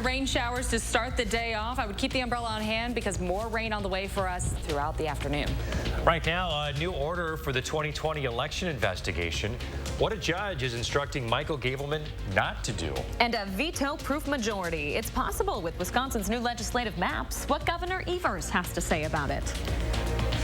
Scattered rain showers to start the day off. I would keep the umbrella on hand because more rain on the way for us throughout the afternoon. Right now, a new order for the 2020 election investigation. What a judge is instructing Michael Gableman not to do. And a veto-proof majority. It's possible with Wisconsin's new legislative maps. What Governor Evers has to say about it.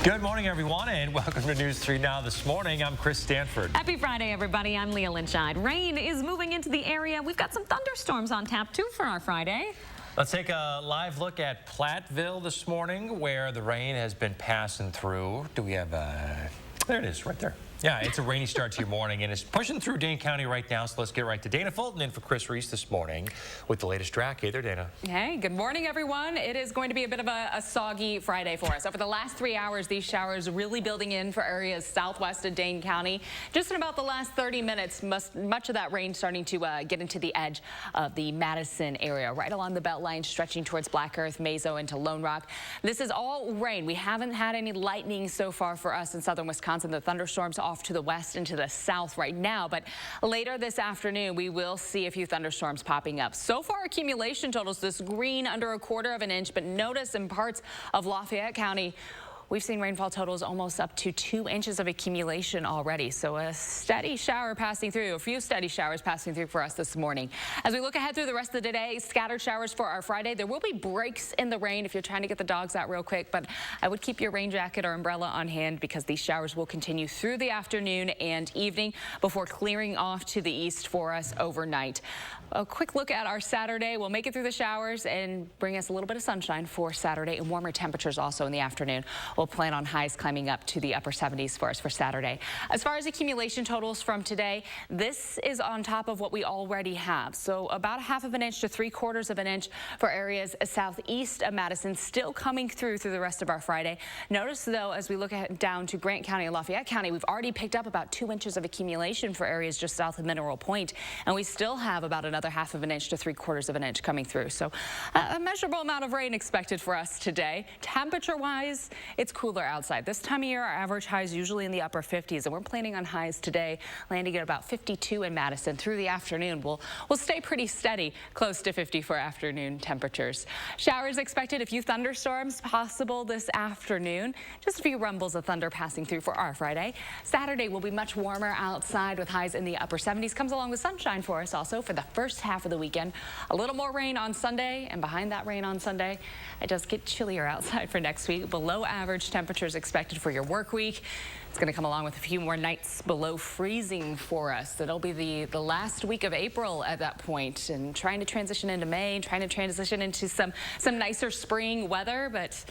Good morning, everyone, and welcome to News 3 Now this morning. I'm Chris Stanford. Happy Friday, everybody. I'm Leah Lynchide. Rain is moving into the area. We've got some thunderstorms on tap, too, for our Friday. Let's take a live look at Platteville this morning, where the rain has been passing through. Do we have there it is, right there. Yeah, it's a rainy start to your morning, and it's pushing through Dane County right now, so let's get right to Dana Fulton in for Chris Reese this morning with the latest track. Hey there, Dana. Hey, good morning, everyone. It is going to be a bit of a soggy Friday for us. Over the last 3 hours, these showers really building in for areas southwest of Dane County. Just in about the last 30 minutes, much of that rain starting to get into the edge of the Madison area, right along the belt line, stretching towards Black Earth, Mazo into Lone Rock. This is all rain. We haven't had any lightning so far for us in southern Wisconsin. The thunderstorms off to the west and to the south right now, but later this afternoon we will see a few thunderstorms popping up. So far, accumulation totals this green under a quarter of an inch, but notice in parts of Lafayette County we've seen rainfall totals almost up to 2 inches of accumulation already. So a steady shower passing through, a few steady showers passing through for us this morning. As we look ahead through the rest of the day, scattered showers for our Friday. There will be breaks in the rain if you're trying to get the dogs out real quick, but I would keep your rain jacket or umbrella on hand because these showers will continue through the afternoon and evening before clearing off to the east for us overnight. A quick look at our Saturday. We'll make it through the showers and bring us a little bit of sunshine for Saturday and warmer temperatures also in the afternoon. We'll plan on highs climbing up to the upper 70s for us for Saturday. As far as accumulation totals from today, this is on top of what we already have. So about 1/2 inch to 3/4 of an inch for areas southeast of Madison, still coming through the rest of our Friday. Notice, though, as we look down to Grant County and Lafayette County, we've already picked up about 2 inches of accumulation for areas just south of Mineral Point, and we still have about another 1/2 inch to 3/4 of an inch coming through. So a measurable amount of rain expected for us today. Temperature-wise, it's cooler outside. This time of year, our average high is usually in the upper 50s, and we're planning on highs today, landing at about 52 in Madison. Through the afternoon, we'll stay pretty steady, close to 50 for afternoon temperatures. Showers expected, a few thunderstorms possible this afternoon. Just a few rumbles of thunder passing through for our Friday. Saturday will be much warmer outside with highs in the upper 70s. Comes along with sunshine for us also for the first half of the weekend. A little more rain on Sunday, and behind that rain on Sunday, it does get chillier outside for next week. Below average temperatures expected for your work week. It's going to come along with a few more nights below freezing for us. It'll be the last week of April at that point, and trying to transition into May, trying to transition into some nicer spring weather, but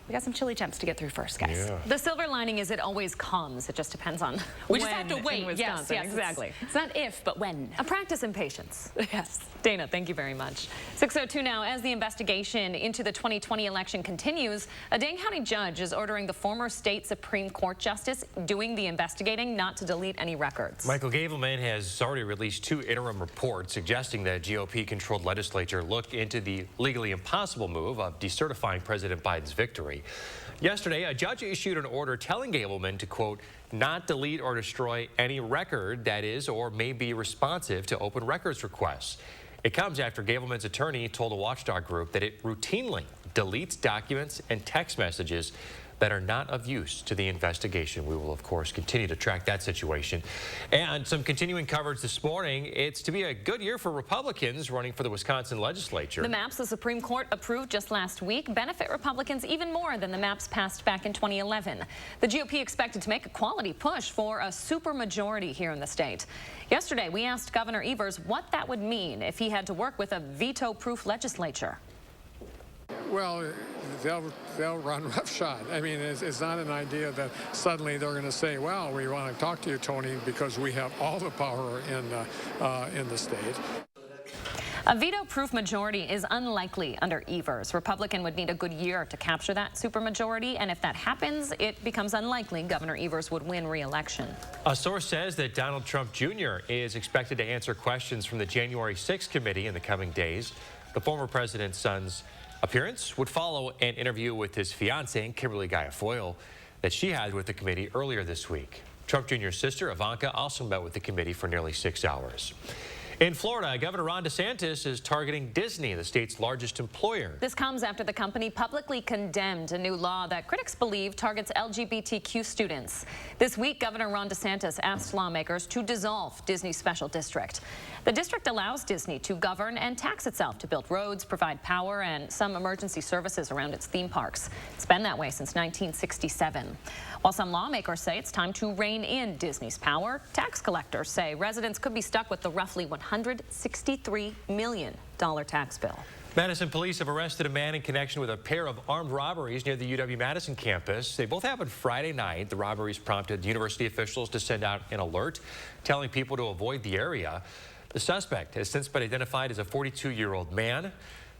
we got some chilly temps to get through first, guys. Yeah. The silver lining is it always comes. It just depends on we just have to wait. Yes, exactly. It's not if, but when. A practice in patience. Yes. Dana, thank you very much. 6:02 now. As the investigation into the 2020 election continues, a Dane County judge is ordering the former state Supreme Court justice doing the investigating not to delete any records. Michael Gableman has already released 2 interim reports suggesting that GOP-controlled legislature look into the legally impossible move of decertifying President Biden's victory. Yesterday, a judge issued an order telling Gableman to, quote, not delete or destroy any record that is or may be responsive to open records requests. It comes after Gableman's attorney told a watchdog group that it routinely deletes documents and text messages that are not of use to the investigation. We will, of course, continue to track that situation. And some continuing coverage this morning. It's to be a good year for Republicans running for the Wisconsin legislature. The maps the Supreme Court approved just last week benefit Republicans even more than the maps passed back in 2011. The GOP expected to make a quality push for a supermajority here in the state. Yesterday, we asked Governor Evers what that would mean if he had to work with a veto-proof legislature. Well, they'll run roughshod. I mean, it's not an idea that suddenly they're going to say, well, we want to talk to you, Tony, because we have all the power in the state. A veto-proof majority is unlikely under Evers. Republican would need a good year to capture that supermajority, and if that happens, it becomes unlikely Governor Evers would win re-election. A source says that Donald Trump Jr. is expected to answer questions from the January 6th committee in the coming days. The former president's son's appearance would follow an interview with his fiancée, Kimberly Guilfoyle, that she had with the committee earlier this week. Trump Jr.'s sister, Ivanka, also met with the committee for nearly 6 hours. In Florida, Governor Ron DeSantis is targeting Disney, the state's largest employer. This comes after the company publicly condemned a new law that critics believe targets LGBTQ students. This week, Governor Ron DeSantis asked lawmakers to dissolve Disney's special district. The district allows Disney to govern and tax itself to build roads, provide power, and some emergency services around its theme parks. It's been that way since 1967. While some lawmakers say it's time to rein in Disney's power, tax collectors say residents could be stuck with the roughly $163 million tax bill. Madison police have arrested a man in connection with a pair of armed robberies near the UW-Madison campus. They both happened Friday night. The robberies prompted university officials to send out an alert, telling people to avoid the area. The suspect has since been identified as a 42-year-old man.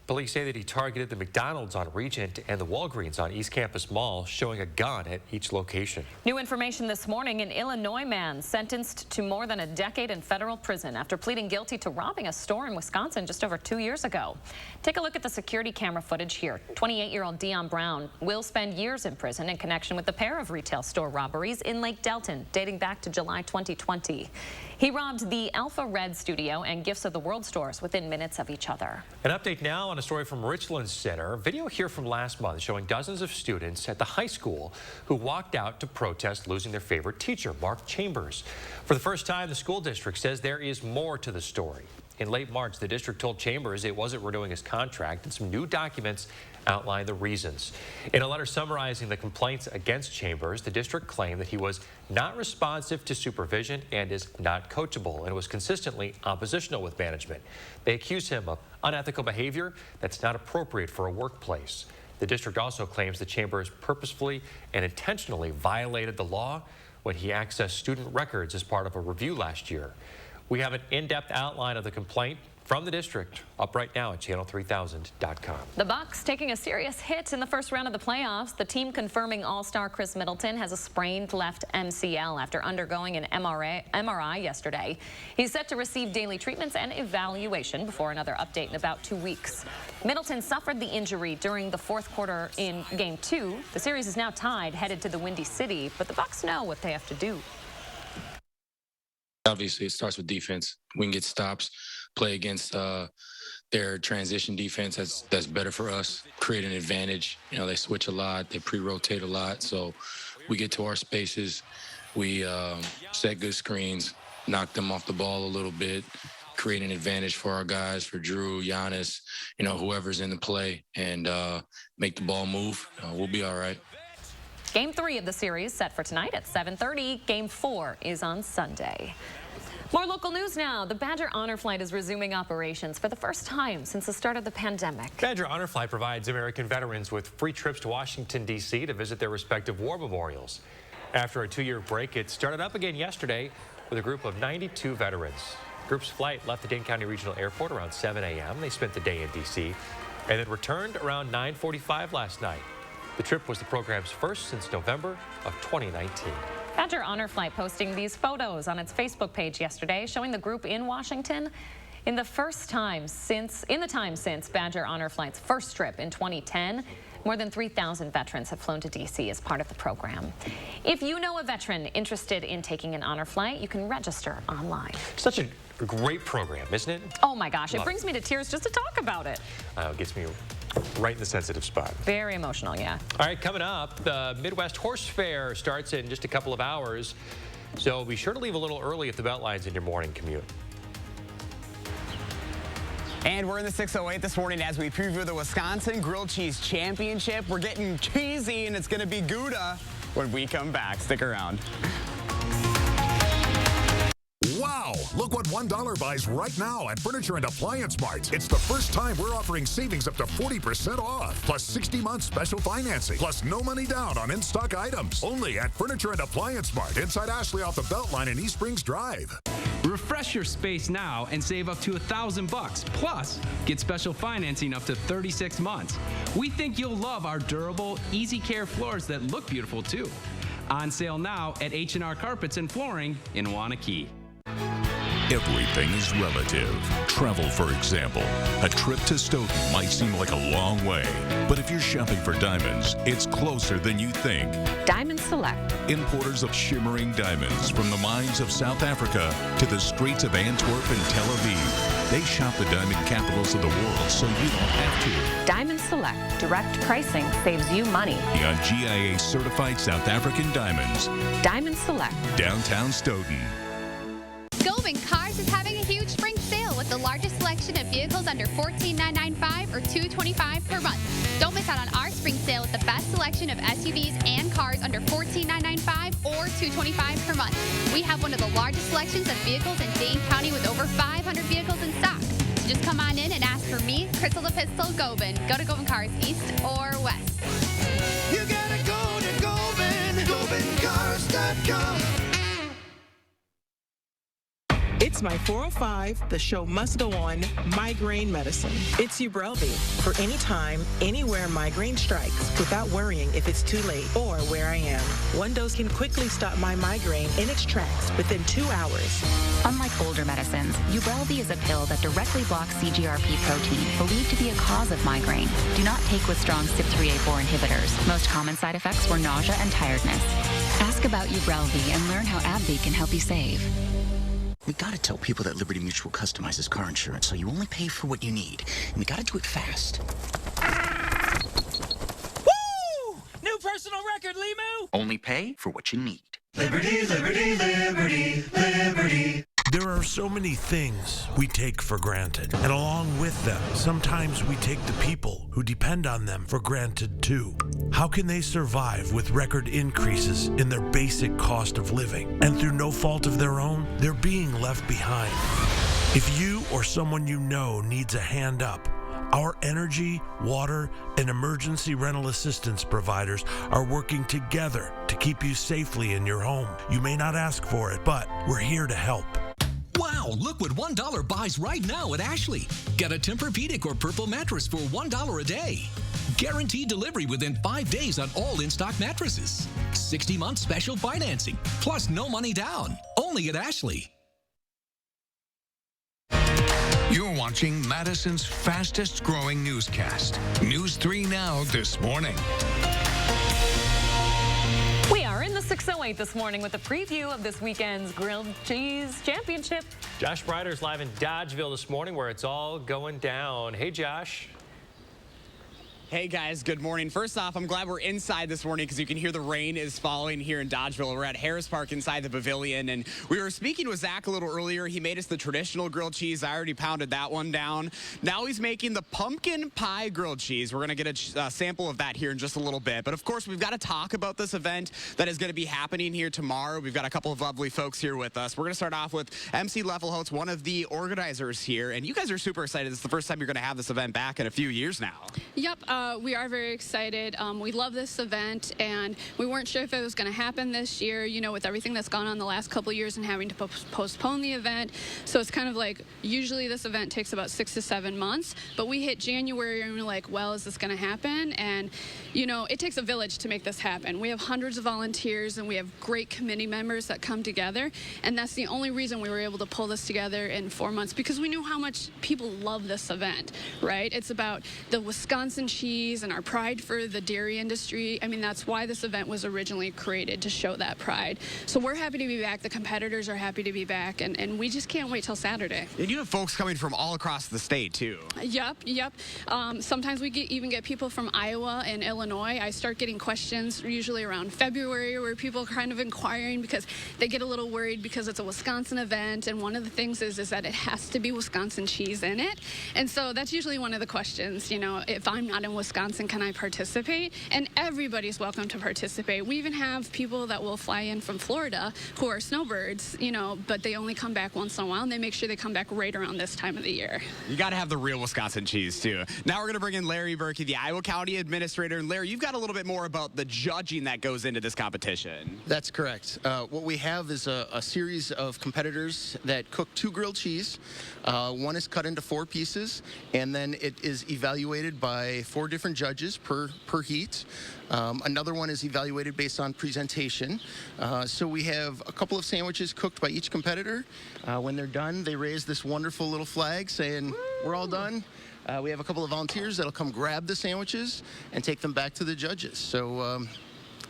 Police say that he targeted the McDonald's on Regent and the Walgreens on East Campus Mall, showing a gun at each location. New information this morning: an Illinois man sentenced to more than a decade in federal prison after pleading guilty to robbing a store in Wisconsin just over 2 years ago. Take a look at the security camera footage here. 28-year-old Dion Brown will spend years in prison in connection with the pair of retail store robberies in Lake Delton, dating back to July 2020. He robbed the Alpha Red Studio and Gifts of the World stores within minutes of each other. An update now on a story from Richland Center. Video here from last month showing dozens of students at the high school who walked out to protest losing their favorite teacher, Mark Chambers. For the first time, the school district says there is more to the story. In late March, the district told Chambers it wasn't renewing his contract, and some new documents outline the reasons. In a letter summarizing the complaints against Chambers, the district claimed that he was not responsive to supervision and is not coachable and was consistently oppositional with management. They accuse him of unethical behavior that's not appropriate for a workplace. The district also claims that Chambers purposefully and intentionally violated the law when he accessed student records as part of a review last year. We have an in-depth outline of the complaint from the district up right now at channel3000.com. The Bucks taking a serious hit in the first round of the playoffs. The team confirming All-Star Chris Middleton has a sprained left MCL after undergoing an MRI yesterday. He's set to receive daily treatments and evaluation before another update in about 2 weeks. Middleton suffered the injury during the fourth quarter in Game 2. The series is now tied, headed to the Windy City, but the Bucks know what they have to do. Obviously, it starts with defense. We can get stops, play against their transition defense. That's better for us. Create an advantage. You know, they switch a lot. They pre-rotate a lot. So we get to our spaces. We set good screens, knock them off the ball a little bit, create an advantage for our guys, for Drew, Giannis, you know, whoever's in the play, and make the ball move. We'll be all right. Game 3 of the series set for tonight at 7:30. Game 4 is on Sunday. More local news now. The Badger Honor Flight is resuming operations for the first time since the start of the pandemic. Badger Honor Flight provides American veterans with free trips to Washington, D.C. to visit their respective war memorials. After a 2-year break, it started up again yesterday with a group of 92 veterans. The group's flight left the Dane County Regional Airport around 7 a.m. They spent the day in D.C. and then returned around 9:45 last night. The trip was the program's first since November of 2019. Badger Honor Flight posting these photos on its Facebook page yesterday, showing the group in Washington in the time since Badger Honor Flight's first trip in 2010. More than 3,000 veterans have flown to D.C. as part of the program. If you know a veteran interested in taking an honor flight, you can register online. Such a great program, isn't it? Oh my gosh, it brings me to tears just to talk about it. It gets me right in the sensitive spot. Very emotional, yeah. All right, coming up, the Midwest Horse Fair starts in just a couple of hours, so be sure to leave a little early if the Beltline's in your morning commute. And we're in the 608 this morning as we preview the Wisconsin Grilled Cheese Championship. We're getting cheesy, and it's going to be Gouda when we come back. Stick around. Wow! Look what $1 buys right now at Furniture and Appliance Mart. It's the first time we're offering savings up to 40% off, plus 60 months special financing, plus no money down on in-stock items. Only at Furniture and Appliance Mart inside Ashley off the Beltline in East Springs Drive. Refresh your space now and save up to $1,000 plus get special financing up to 36 months. We think you'll love our durable, easy care floors that look beautiful too. On sale now at H&R Carpets and Flooring in Wanakee. Everything is relative. Travel, for example. A trip to Stoughton might seem like a long way, but if you're shopping for diamonds, it's closer than you think. Diamond Select. Importers of shimmering diamonds from the mines of South Africa to the streets of Antwerp and Tel Aviv. They shop the diamond capitals of the world so you don't have to. Diamond Select. Direct pricing saves you money. On GIA certified South African diamonds. Diamond Select. Downtown Stoughton. Govan Cars is having a huge spring sale with the largest selection of vehicles under $14,995 or $225 per month. Don't miss out on our spring sale with the best selection of SUVs and cars under $14,995 or $225 per month. We have one of the largest selections of vehicles in Dane County with over 500 vehicles in stock. So just come on in and ask for me, Crystal the Pistol, Govan. Go to Govan Cars, east or west. You gotta go to Govan, GovanCars.com. It's my 405, the show must go on, migraine medicine. It's Ubrelvy for any time, anywhere migraine strikes without worrying if it's too late or where I am. One dose can quickly stop my migraine in its tracks within 2 hours. Unlike older medicines, Ubrelvy is a pill that directly blocks CGRP protein, believed to be a cause of migraine. Do not take with strong CYP3A4 inhibitors. Most common side effects were nausea and tiredness. Ask about Ubrelvy and learn how AbbVie can help you save. We gotta tell people that Liberty Mutual customizes car insurance so you only pay for what you need. And we gotta do it fast. Woo! New personal record, Limu! Only pay for what you need. Liberty, liberty, liberty, liberty. There are so many things we take for granted, and along with them, sometimes we take the people who depend on them for granted too. How can they survive with record increases in their basic cost of living? And through no fault of their own, they're being left behind. If you or someone you know needs a hand up, our energy, water, and emergency rental assistance providers are working together to keep you safely in your home. You may not ask for it, but we're here to help. Wow, look what $1 buys right now at Ashley. Get a Tempur-Pedic or Purple mattress for $1 a day. Guaranteed delivery within 5 days on all in-stock mattresses. 60-month special financing, plus no money down. Only at Ashley. You're watching Madison's fastest growing newscast. News 3 Now this morning. We are in the 608 this morning with a preview of this weekend's Grilled Cheese Championship. Josh Breider's live in Dodgeville this morning where it's all going down. Hey, Josh. Hey guys, good morning. First off, I'm glad we're inside this morning because you can hear the rain is falling here in Dodgeville. We're at Harris Park inside the pavilion, and we were speaking with Zach a little earlier. He made us the traditional grilled cheese. I already pounded that one down. Now he's making the pumpkin pie grilled cheese. We're going to get a sample of that here in just a little bit. But of course, we've got to talk about this event that is going to be happening here tomorrow. We've got a couple of lovely folks here with us. We're going to start off with MC Levelholtz, one of the organizers here, and you guys are super excited. This is the first time you're going to have this event back in a few years now. Yep, we are very excited. We love this event, and we weren't sure if it was going to happen this year, you know, with everything that's gone on the last couple of years and having to postpone the event. So it's kind of like, usually this event takes about 6 to 7 months, but we hit January and we're like, well, is this going to happen? And, you know, it takes a village to make this happen. We have hundreds of volunteers, and we have great committee members that come together, and that's the only reason we were able to pull this together in 4 months, because we knew how much people love this event, right? It's about the Wisconsin cheese and our pride for the dairy industry. I mean, that's why this event was originally created, to show that pride. So we're happy to be back. The competitors are happy to be back, and we just can't wait till Saturday. And you have folks coming from all across the state, too. Yep. Sometimes we even get people from Iowa and Illinois. I start getting questions usually around February where people are kind of inquiring because they get a little worried because it's a Wisconsin event, and one of the things is that it has to be Wisconsin cheese in it. And so that's usually one of the questions, you know, if I'm not in Wisconsin, can I participate? And everybody's welcome to participate. We even have people that will fly in from Florida who are snowbirds, you know, but they only come back once in a while, and they make sure they come back right around this time of the year. You got to have the real Wisconsin cheese, too. Now we're going to bring in Larry Berkey, the Iowa County Administrator. And Larry, you've got a little bit more about the judging that goes into this competition. That's correct. What we have is a series of competitors that cook 2 grilled cheese. One is cut into 4 pieces, and then it is evaluated by 4 4 different judges per heat. Another one is evaluated based on presentation. So we have a couple of sandwiches cooked by each competitor. When they're done, they raise this wonderful little flag saying, "We're all done." We have a couple of volunteers that'll come grab the sandwiches and take them back to the judges. So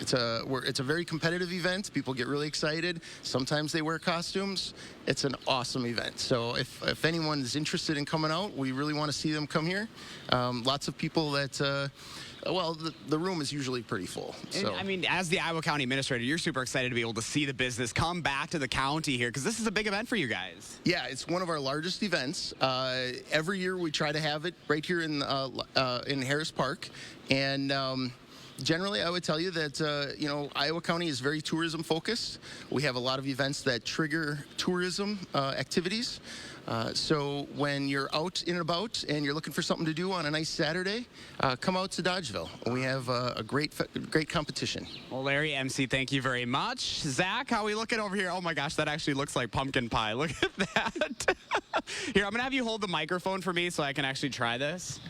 it's a very competitive event. People get really excited. Sometimes they wear costumes. It's an awesome event. So if anyone is interested in coming out, we really want to see them come here. Lots of people that, well, the room is usually pretty full. So. And, I mean, as the Iowa County Administrator, you're super excited to be able to see the business come back to the county here, because this is a big event for you guys. Yeah, it's one of our largest events. Every year we try to have it right here in Harris Park. And generally, I would tell you that, you know, Iowa County is very tourism focused. We have a lot of events that trigger tourism activities. So when you're out and about and you're looking for something to do on a nice Saturday, come out to Dodgeville. We have a great competition. Well, Larry, MC, thank you very much. Zach, how are we looking over here? Oh my gosh, that actually looks like pumpkin pie. Look at that. Here, I'm gonna have you hold the microphone for me so I can actually try this.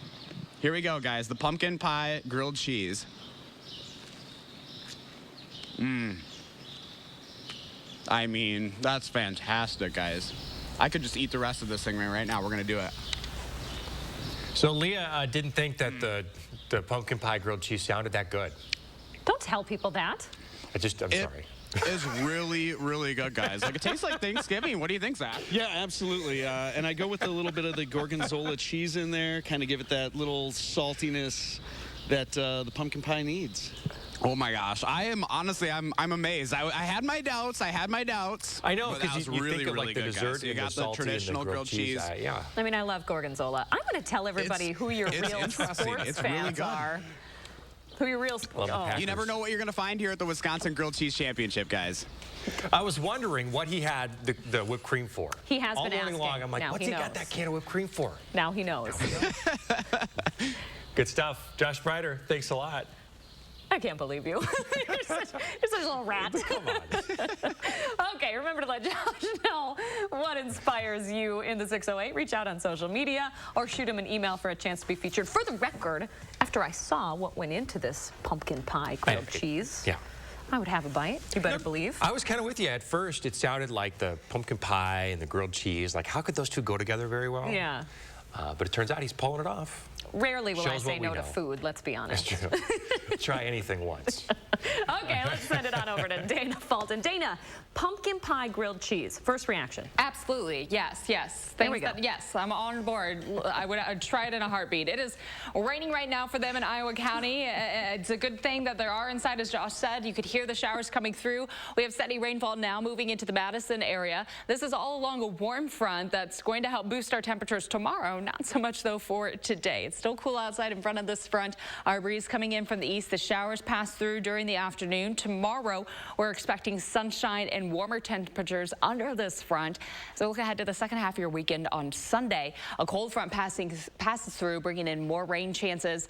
Here we go, guys. The pumpkin pie grilled cheese. I mean, that's fantastic, guys. I could just eat the rest of this thing right now. We're going to do it. So Leah didn't think that the pumpkin pie grilled cheese sounded that good. Don't tell people that. I'm sorry. It's really, really good, guys. Like, it tastes like Thanksgiving. What do you think, Zach? Yeah, absolutely. And I go with a little bit of the gorgonzola cheese in there, kind of give it that little saltiness that the pumpkin pie needs. Oh my gosh, I'm amazed. I had my doubts. I know, because you really, think of really like the good, dessert guys. You and got the salty traditional and the grilled cheese. Yeah. I mean, I love gorgonzola. I'm going to tell everybody who your real sports fans are. Who your real You never know what you're going to find here at the Wisconsin Grilled Cheese Championship, guys. I was wondering what he had the whipped cream for. He has all been morning asking. long. I'm like, Now what's he he got knows. that can of whipped cream for? Now he knows. Good stuff. Josh Breiter, thanks a lot. I can't believe you. You're such a little rat. Come on. Okay, remember to let Josh know what inspires you in the 608. Reach out on social media or shoot him an email for a chance to be featured. For the record, after I saw what went into this pumpkin pie grilled cheese, yeah, I would have a bite. You better believe. I was kind of with you. At first, it sounded like the pumpkin pie and the grilled cheese. Like, how could those two go together very well? Yeah. But it turns out he's pulling it off. Rarely will I Shows say what we no to know. food, let's be honest. That's true. Try anything once. Okay, let's send it on over to Dana Fulton. Dana, pumpkin pie grilled cheese. First reaction. Absolutely. Yes. There we go. Yes, I'm on board. I'd try it in a heartbeat. It is raining right now for them in Iowa County. It's a good thing that there are inside, as Josh said. You could hear the showers coming through. We have steady rainfall now moving into the Madison area. This is all along a warm front that's going to help boost our temperatures tomorrow. Not so much, though, for today. It's still cool outside in front of this front. Our breeze coming in from the east. The showers pass through during the afternoon. Tomorrow, we're expecting sunshine and warmer temperatures under this front. So look ahead to the second half of your weekend on Sunday. A cold front passes through, bringing in more rain chances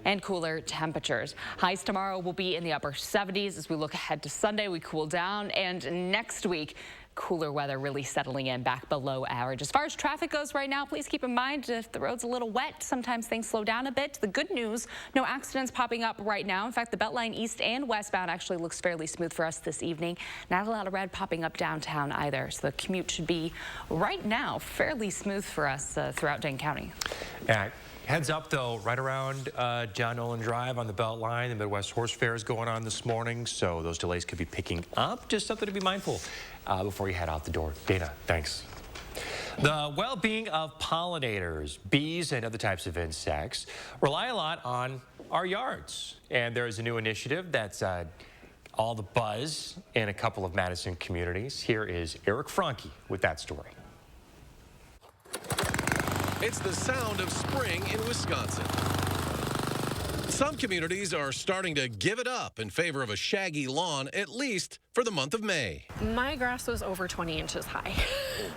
and cooler temperatures. Highs tomorrow will be in the upper 70s. As we look ahead to Sunday, we cool down, and next week, cooler weather really settling in back below average. As far as traffic goes right now, please keep in mind if the road's a little wet, sometimes things slow down a bit. The good news, no accidents popping up right now. In fact, the Beltline east and westbound actually looks fairly smooth for us this evening. Not a lot of red popping up downtown either. So the commute should be right now fairly smooth for us throughout Dane County. Heads up, though, right around John Nolan Drive on the Beltline. The Midwest Horse Fair is going on this morning, so those delays could be picking up. Just something to be mindful before you head out the door. Dana, thanks. The well-being of pollinators, bees, and other types of insects rely a lot on our yards. And there is a new initiative that's all the buzz in a couple of Madison communities. Here is Eric Franke with that story. It's the sound of spring in Wisconsin. Some communities are starting to give it up in favor of a shaggy lawn, at least for the month of May. My grass was over 20 inches high.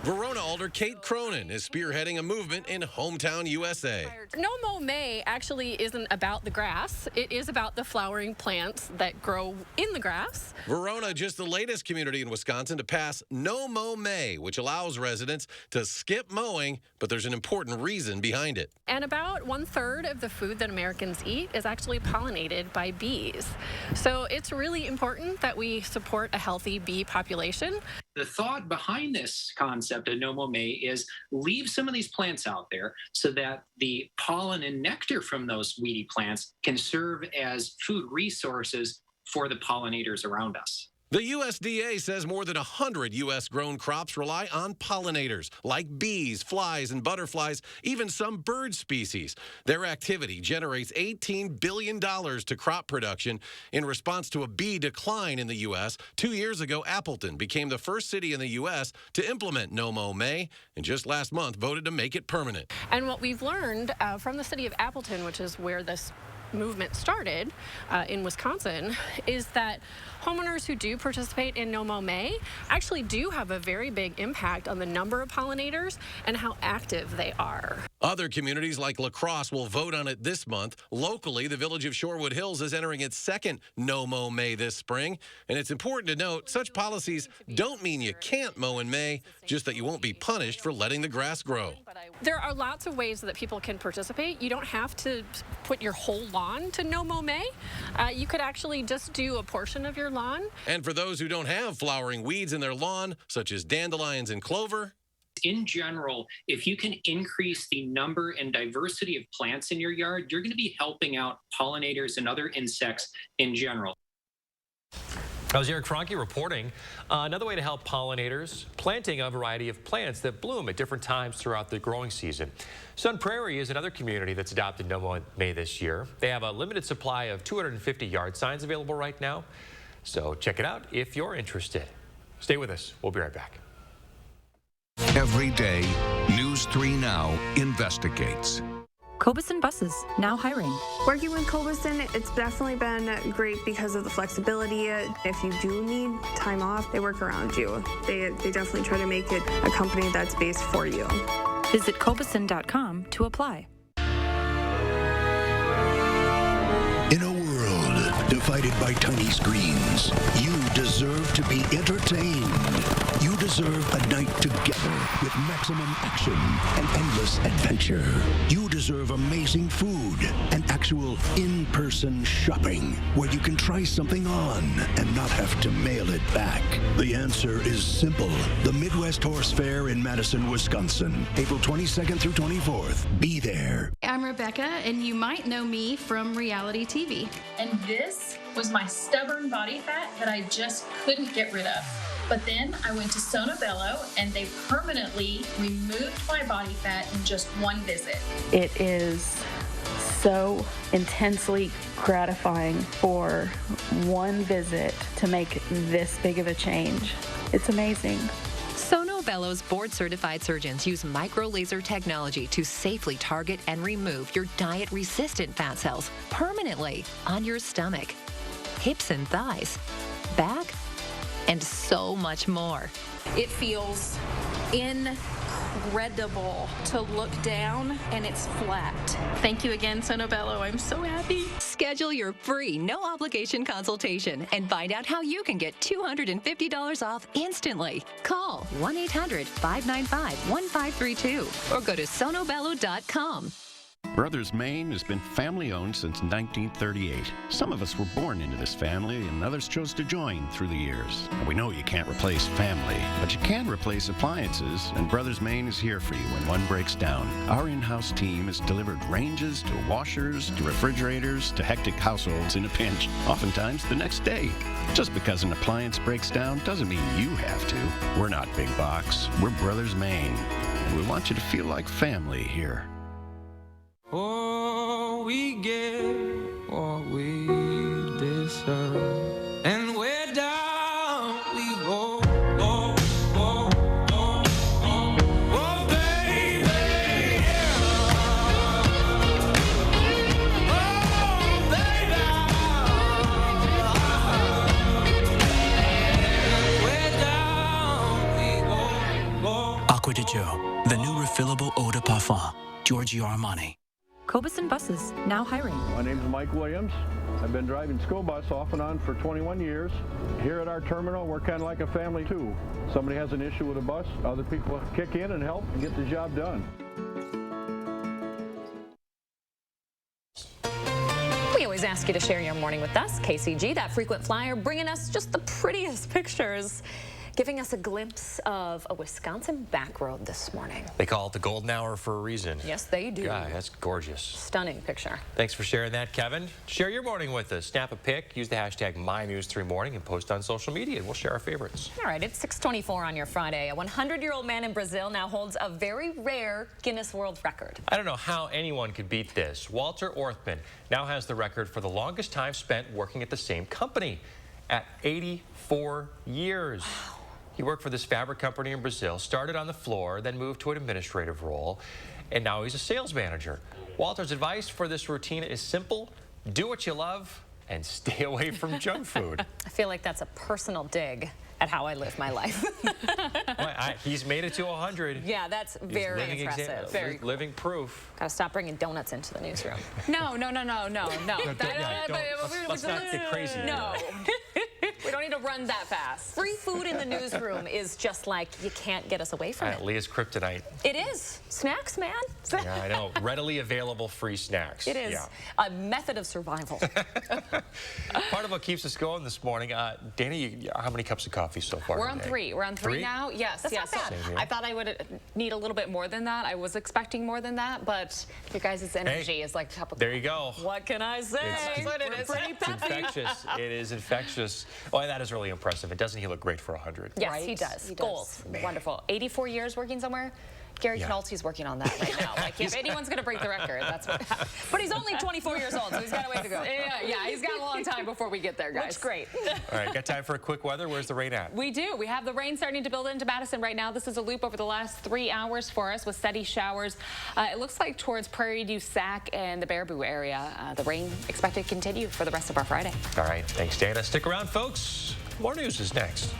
Verona Alder Kate Cronin is spearheading a movement in hometown USA. No Mow May actually isn't about the grass. It is about the flowering plants that grow in the grass. Verona, just the latest community in Wisconsin to pass No Mow May, which allows residents to skip mowing, but there's an important reason behind it. And about 1/3 of the food that Americans eat is actually pollinated by bees. So it's really important that we support a healthy bee population. The thought behind this concept of No Mow May is leave some of these plants out there so that the pollen and nectar from those weedy plants can serve as food resources for the pollinators around us. The USDA says more than 100 U.S.-grown crops rely on pollinators, like bees, flies, and butterflies, even some bird species. Their activity generates $18 billion to crop production in response to a bee decline in the U.S. 2 years ago, Appleton became the first city in the U.S. to implement No Mow May, and just last month voted to make it permanent. And what we've learned from the city of Appleton, which is where this movement started in Wisconsin, is that homeowners who do participate in No Mow May actually do have a very big impact on the number of pollinators and how active they are. Other communities like La Crosse will vote on it this month. Locally, the village of Shorewood Hills is entering its second No Mow May this spring. And it's important to note, such policies don't mean you can't mow in May, just that you won't be punished for letting the grass grow. There are lots of ways that people can participate. You don't have to put your whole lawn to No Mow May. You could actually just do a portion of your lawn. And for those who don't have flowering weeds in their lawn, such as dandelions and clover, in general, if you can increase the number and diversity of plants in your yard, you're going to be helping out pollinators and other insects in general. That was Eric Franke reporting. Another way to help pollinators, planting a variety of plants that bloom at different times throughout the growing season. Sun Prairie is another community that's adopted No Mow May this year. They have a limited supply of 250 yard signs available right now. So check it out if you're interested. Stay with us. We'll be right back. Every day, News 3 Now investigates. Cobuson Buses, now hiring. Working with Cobuson, it's definitely been great because of the flexibility. If you do need time off, they work around you. They definitely try to make it a company that's based for you. Visit Cobuson.com to apply. In a world divided by tiny screens, you deserve to be entertained. You deserve a night together with maximum action and endless adventure. You deserve amazing food and actual in-person shopping where you can try something on and not have to mail it back. The answer is simple. The Midwest Horse Fair in Madison, Wisconsin, April 22nd through 24th. Be there. I'm Rebecca, and you might know me from reality TV. And this was my stubborn body fat that I just couldn't get rid of. But then I went to Sono Bello, and they permanently removed my body fat in just one visit. It is so intensely gratifying for one visit to make this big of a change. It's amazing. Sono Bello's board-certified surgeons use micro-laser technology to safely target and remove your diet-resistant fat cells permanently on your stomach, hips and thighs, back, and so much more. It feels incredible to look down and it's flat. Thank you again, Sono Bello. I'm so happy. Schedule your free, no-obligation consultation and find out how you can get $250 off instantly. Call 1-800-595-1532 or go to sonobello.com. Brothers Maine has been family-owned since 1938. Some of us were born into this family, and others chose to join through the years. And we know you can't replace family, but you can replace appliances, and Brothers Maine is here for you when one breaks down. Our in-house team has delivered ranges to washers to refrigerators to hectic households in a pinch, oftentimes the next day. Just because an appliance breaks down doesn't mean you have to. We're not big box. We're Brothers Maine, and we want you to feel like family here. Oh, we get what we deserve, and we're down we go. Oh, oh, oh, oh, oh, baby, yeah. Oh, baby, we're down we go. Eau de Parfum, Giorgio Armani. Cobeson Buses, now hiring. My name is Mike Williams. I've been driving school bus off and on for 21 years. Here at our terminal, we're kind of like a family too. Somebody has an issue with a bus, other people kick in and help and get the job done. We always ask you to share your morning with us. KCG, that frequent flyer, bringing us just the prettiest pictures, giving us a glimpse of a Wisconsin back road this morning. They call it the golden hour for a reason. Yes, they do. God, that's gorgeous. Stunning picture. Thanks for sharing that, Kevin. Share your morning with us. Snap a pic, use the hashtag MyNews3Morning, and post on social media, and we'll share our favorites. All right, it's 6:24 on your Friday. A 100-year-old man in Brazil now holds a very rare Guinness World Record. I don't know how anyone could beat this. Walter Orthman now has the record for the longest time spent working at the same company at 84 years. Wow. He worked for this fabric company in Brazil, started on the floor, then moved to an administrative role, and now he's a sales manager. Walter's advice for this routine is simple: do what you love and stay away from junk food. I feel like that's a personal dig at how I live my life. He's made it to 100. Yeah, that's very impressive. Very living proof. Gotta stop bringing donuts into the newsroom. No. Let's not get crazy. No. We don't need to run that fast. Free food in the newsroom is just like, you can't get us away from it. Leah's kryptonite. It is. Snacks, man. Yeah, I know. Readily available free snacks. It is. Yeah. A method of survival. Part of what keeps us going this morning, Danny, how many cups of coffee so far We're on today? 3. We're on 3 now? Yes. That's not bad. I thought I would need a little bit more than that. I was expecting more than that, but your guys' energy is like top of the... There you go. What can I say? It's infectious. It is infectious. Oh, that is really impressive. Doesn't he look great for 100? Yes, right? He does. Goals. Wonderful. 84 years working somewhere? Gary Knowles's working on that right now. Like, if anyone's going to break the record, that's what... But he's only 24 years old, so he's got a way to go. Yeah, he's got a long time before we get there, guys. Looks great. All right, got time for a quick weather. Where's the rain at? We do. We have the rain starting to build into Madison right now. This is a loop over the last 3 hours for us with steady showers. It looks like towards Prairie du Sac and the Baraboo area. The rain expected to continue for the rest of our Friday. All right, thanks, Dana. Stick around, folks. More news is next.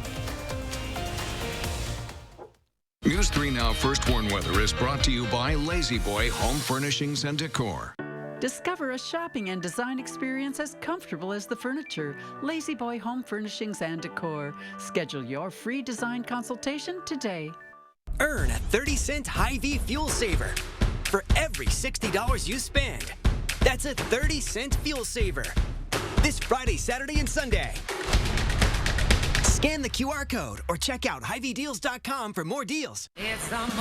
News 3 Now First Warn Weather is brought to you by Lazy Boy Home Furnishings and Decor. Discover a shopping and design experience as comfortable as the furniture. Lazy Boy Home Furnishings and Decor. Schedule your free design consultation today. Earn a 30-cent Hy-Vee fuel saver for every $60 you spend. That's a 30-cent fuel saver. This Friday, Saturday, and Sunday. Scan the QR code or check out HyVeeDeals.com for more deals. It's the most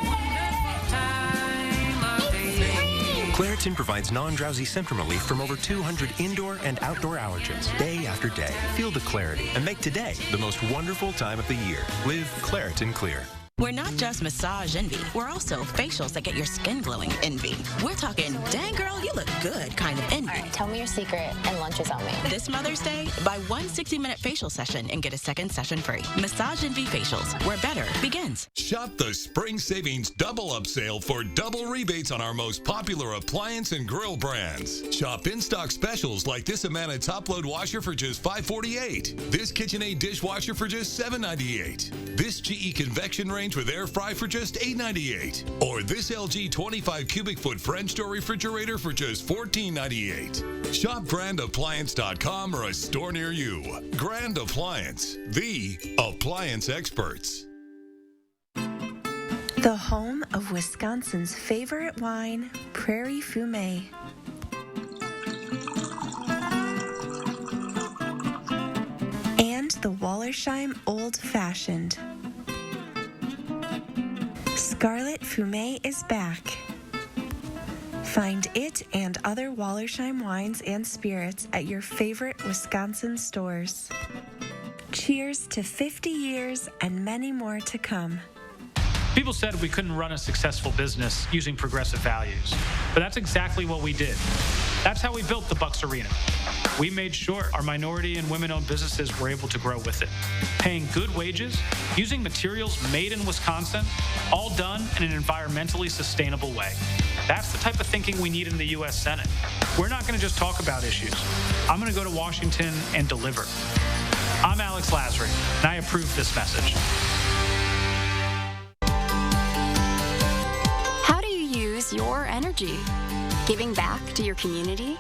wonderful time of the year. Claritin provides non-drowsy symptom relief from over 200 indoor and outdoor allergens, day after day. Feel the clarity and make today the most wonderful time of the year. Live Claritin Clear. We're not just massage envy. We're also facials that get your skin glowing envy. We're talking, dang girl, you look good kind of envy. All right, tell me your secret and lunch is on me. This Mother's Day, buy one 60-minute facial session and get a second session free. Massage Envy Facials, where better begins. Shop the Spring Savings Double Up Sale for double rebates on our most popular appliance and grill brands. Shop in-stock specials like this Amana top-load washer for just $5.48. This KitchenAid dishwasher for just $7.98. This GE convection range with air fry for just $8.98. Or this LG 25 cubic foot French door refrigerator for just $14.98. Shop GrandAppliance.com or a store near you. Grand Appliance, the appliance experts. The home of Wisconsin's favorite wine, Prairie Fumé. And the Wallersheim Old Fashioned. Scarlet Fumé is back. Find it and other Wallersheim wines and spirits at your favorite Wisconsin stores. Cheers to 50 years and many more to come. People said we couldn't run a successful business using progressive values, but that's exactly what we did. That's how we built the Bucks Arena. We made sure our minority and women-owned businesses were able to grow with it, paying good wages, using materials made in Wisconsin, all done in an environmentally sustainable way. That's the type of thinking we need in the U.S. Senate. We're not going to just talk about issues. I'm going to go to Washington and deliver. I'm Alex Lasry, and I approve this message. your energy? Giving back to your community?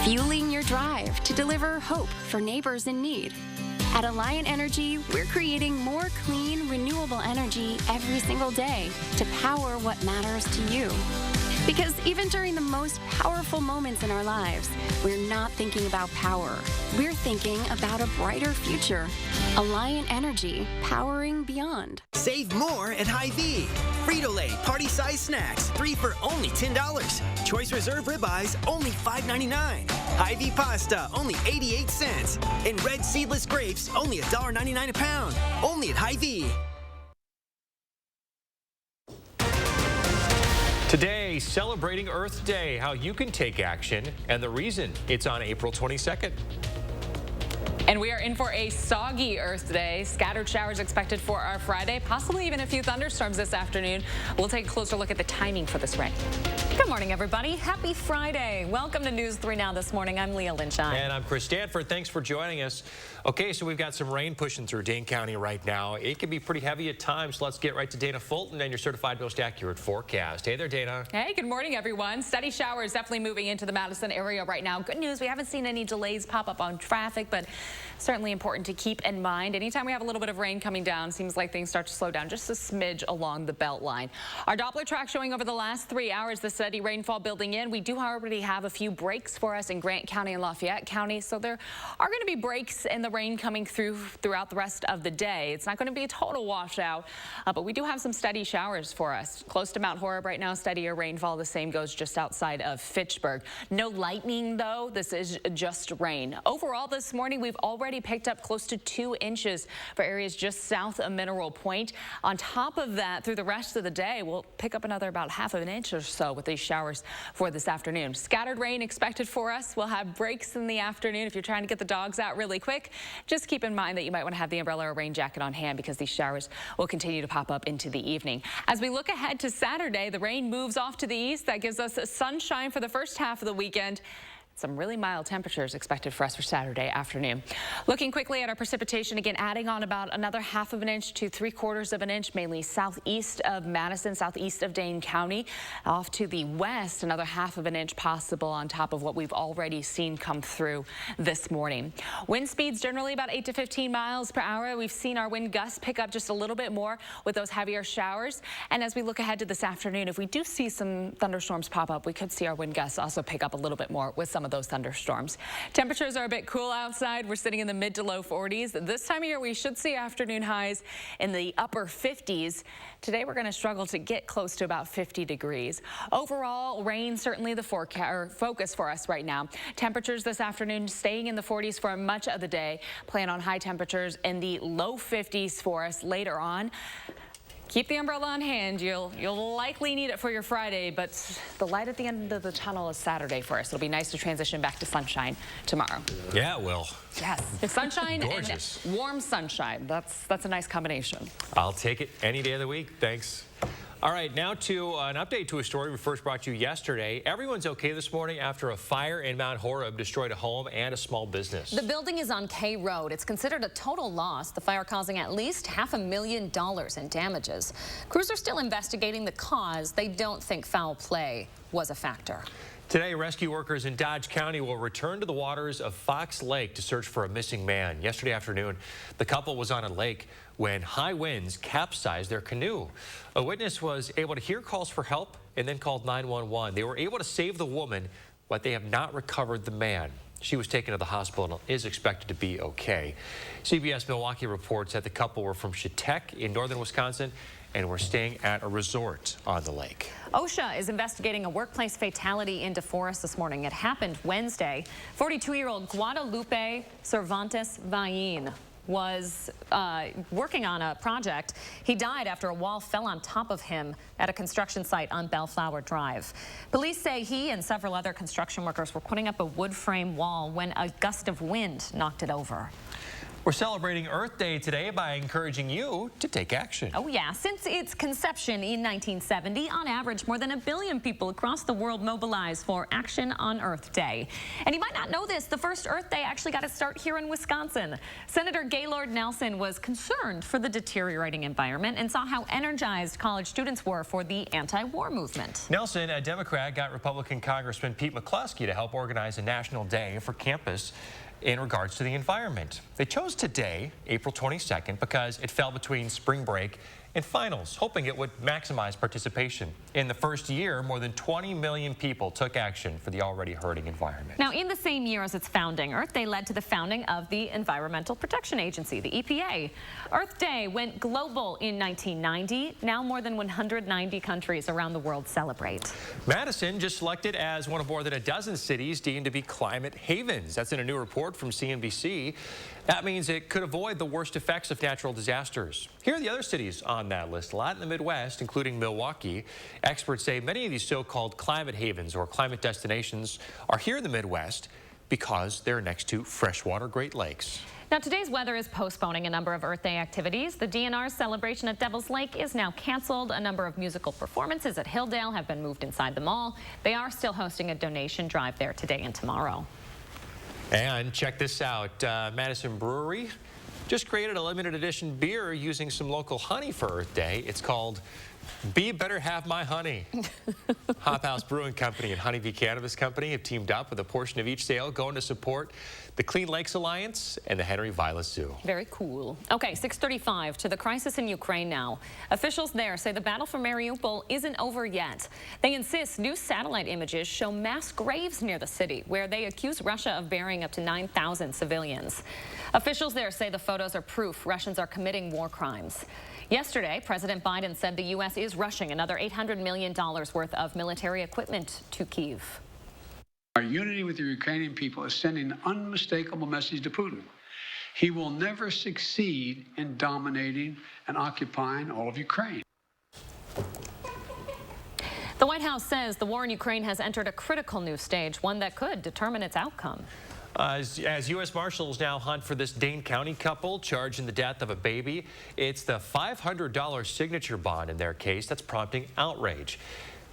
Fueling your drive to deliver hope for neighbors in need? At Alliant Energy, we're creating more clean, renewable energy every single day to power what matters to you. Because even during the most powerful moments in our lives, we're not thinking about power. We're thinking about a brighter future. Alliant Energy, powering beyond. Save more at Hy-Vee. Frito-Lay party-size snacks, 3 for only $10. Choice Reserve ribeyes, only $5.99. Hy-Vee pasta, only 88 cents. And red seedless grapes, only $1.99 a pound. Only at Hy-Vee. Today, celebrating Earth Day, how you can take action, and the reason it's on April 22nd. And we are in for a soggy Earth Day. Scattered showers expected for our Friday, possibly even a few thunderstorms this afternoon. We'll take a closer look at the timing for this rain. Good morning, everybody. Happy Friday. Welcome to News 3 Now this morning. I'm Leah Lynchine. And I'm Chris Stanford. Thanks for joining us. Okay, so we've got some rain pushing through Dane County right now. It can be pretty heavy at times. Let's get right to Dana Fulton and your certified most accurate forecast. Hey there, Dana. Hey, good morning, everyone. Steady showers definitely moving into the Madison area right now. Good news, we haven't seen any delays pop up on traffic, but certainly important to keep in mind. Anytime we have a little bit of rain coming down, seems like things start to slow down just a smidge along the belt line. Our Doppler track showing over the last 3 hours the steady rainfall building in. We do already have a few breaks for us in Grant County and Lafayette County, so there are going to be breaks in the rain coming throughout the rest of the day. It's not going to be a total washout, but we do have some steady showers for us. Close to Mount Horeb right now, steadier rainfall. The same goes just outside of Fitchburg. No lightning, though. This is just rain. Overall, this morning, we've already picked up close to 2 inches for areas just south of Mineral Point. On top of that, through the rest of the day, we'll pick up another about ½ of an inch or so with these showers for this afternoon. Scattered rain expected for us. We'll have breaks in the afternoon. If you're trying to get the dogs out really quick, just keep in mind that you might want to have the umbrella or rain jacket on hand because these showers will continue to pop up into the evening. As we look ahead to Saturday, the rain moves off to the east. That gives us sunshine for the first half of the weekend. Some really mild temperatures expected for us for Saturday afternoon. Looking quickly at our precipitation, again, adding on about another ½ of an inch to 3/4 of an inch, mainly southeast of Madison, southeast of Dane County. Off to the west, another ½ of an inch possible on top of what we've already seen come through this morning. Wind speeds generally about 8 to 15 miles per hour. We've seen our wind gusts pick up just a little bit more with those heavier showers. And as we look ahead to this afternoon, if we do see some thunderstorms pop up, we could see our wind gusts also pick up a little bit more with some of those thunderstorms. Temperatures are a bit cool outside. We're sitting in the mid to low 40s. This time of year, we should see afternoon highs in the upper 50s. Today, we're going to struggle to get close to about 50 degrees. Overall, rain certainly the focus for us right now. Temperatures this afternoon staying in the 40s for much of the day. Plan on high temperatures in the low 50s for us later on. Keep the umbrella on hand. You'll likely need it for your Friday, but the light at the end of the tunnel is Saturday for us. It'll be nice to transition back to sunshine tomorrow. Yeah, it will. Yes, sunshine Gorgeous. And warm sunshine. That's a nice combination. I'll take it any day of the week. Thanks. All right, now to an update to a story we first brought you yesterday. Everyone's okay this morning after a fire in Mount Horeb destroyed a home and a small business. The building is on K Road. It's considered a total loss, the fire causing at least $500,000 in damages. Crews are still investigating the cause. They don't think foul play was a factor. Today, rescue workers in Dodge County will return to the waters of Fox Lake to search for a missing man. Yesterday afternoon, the couple was on a lake when high winds capsized their canoe. A witness was able to hear calls for help and then called 911. They were able to save the woman, but they have not recovered the man. She was taken to the hospital and is expected to be okay. CBS Milwaukee reports that the couple were from Chautauqua in northern Wisconsin and were staying at a resort on the lake. OSHA is investigating a workplace fatality in DeForest this morning. It happened Wednesday. 42-year-old Guadalupe Cervantes Vain was working on a project. He died after a wall fell on top of him at a construction site on Bellflower Drive. Police say he and several other construction workers were putting up a wood frame wall when a gust of wind knocked it over. We're celebrating Earth Day today by encouraging you to take action. Oh yeah, since its conception in 1970, on average, more than 1 billion people across the world mobilize for Action on Earth Day. And you might not know this, the first Earth Day actually got its start here in Wisconsin. Senator Gaylord Nelson was concerned for the deteriorating environment and saw how energized college students were for the anti-war movement. Nelson, a Democrat, got Republican Congressman Pete McCluskey to help organize a national day for campus in regards to the environment. They chose today, April 22nd, because it fell between spring break and finals, hoping it would maximize participation. In the first year, more than 20 million people took action for the already hurting environment. Now, in the same year as its founding, Earth Day led to the founding of the Environmental Protection Agency, the EPA. Earth Day went global in 1990. Now more than 190 countries around the world celebrate. Madison just selected as one of more than a dozen cities deemed to be climate havens. That's in a new report from CNBC. That means it could avoid the worst effects of natural disasters. Here are the other cities on that list, a lot in the Midwest, including Milwaukee. Experts say many of these so-called climate havens or climate destinations are here in the Midwest because they're next to freshwater Great Lakes. Now, today's weather is postponing a number of Earth Day activities. The DNR's celebration at Devil's Lake is now canceled. A number of musical performances at Hilldale have been moved inside the mall. They are still hosting a donation drive there today and tomorrow. And check this out, Madison Brewery just created a limited edition beer using some local honey for Earth Day. It's called Be Better Have My Honey. Hop House Brewing Company and Honeybee Cannabis Company have teamed up with a portion of each sale going to support the Clean Lakes Alliance and the Henry Vilas Zoo. Very cool. Okay, 6:35 to the crisis in Ukraine now. Officials there say the battle for Mariupol isn't over yet. They insist new satellite images show mass graves near the city, where they accuse Russia of burying up to 9,000 civilians. Officials there say the photos are proof Russians are committing war crimes. Yesterday, President Biden said the U.S. is rushing another $800 million worth of military equipment to Kyiv. Our unity with the Ukrainian people is sending an unmistakable message to Putin. He will never succeed in dominating and occupying all of Ukraine. The White House says the war in Ukraine has entered a critical new stage, one that could determine its outcome. As U.S. Marshals now hunt for this Dane County couple charged in the death of a baby, it's the $500 signature bond in their case that's prompting outrage.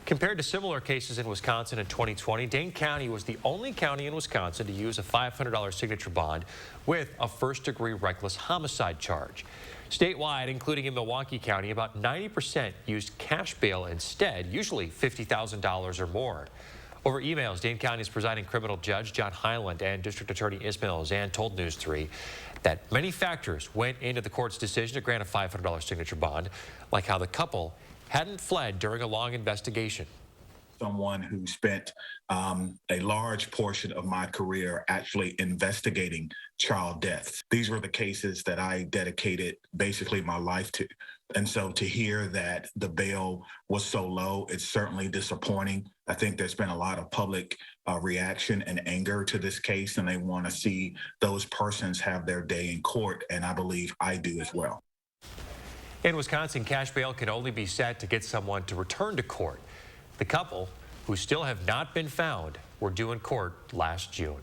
Compared to similar cases in Wisconsin in 2020, Dane County was the only county in Wisconsin to use a $500 signature bond with a first-degree reckless homicide charge. Statewide, including in Milwaukee County, about 90% used cash bail instead, usually $50,000 or more. Over emails, Dane County's presiding criminal judge, John Hyland, and District Attorney Ismail Zan told News 3 that many factors went into the court's decision to grant a $500 signature bond, like how the couple hadn't fled during a long investigation. Someone who spent a large portion of my career actually investigating child deaths. These were the cases that I dedicated basically my life to. And so to hear that the bail was so low, it's certainly disappointing. I think there's been a lot of public reaction and anger to this case, and they want to see those persons have their day in court, and I believe I do as well. In Wisconsin, cash bail can only be set to get someone to return to court. The couple, who still have not been found, were due in court last June.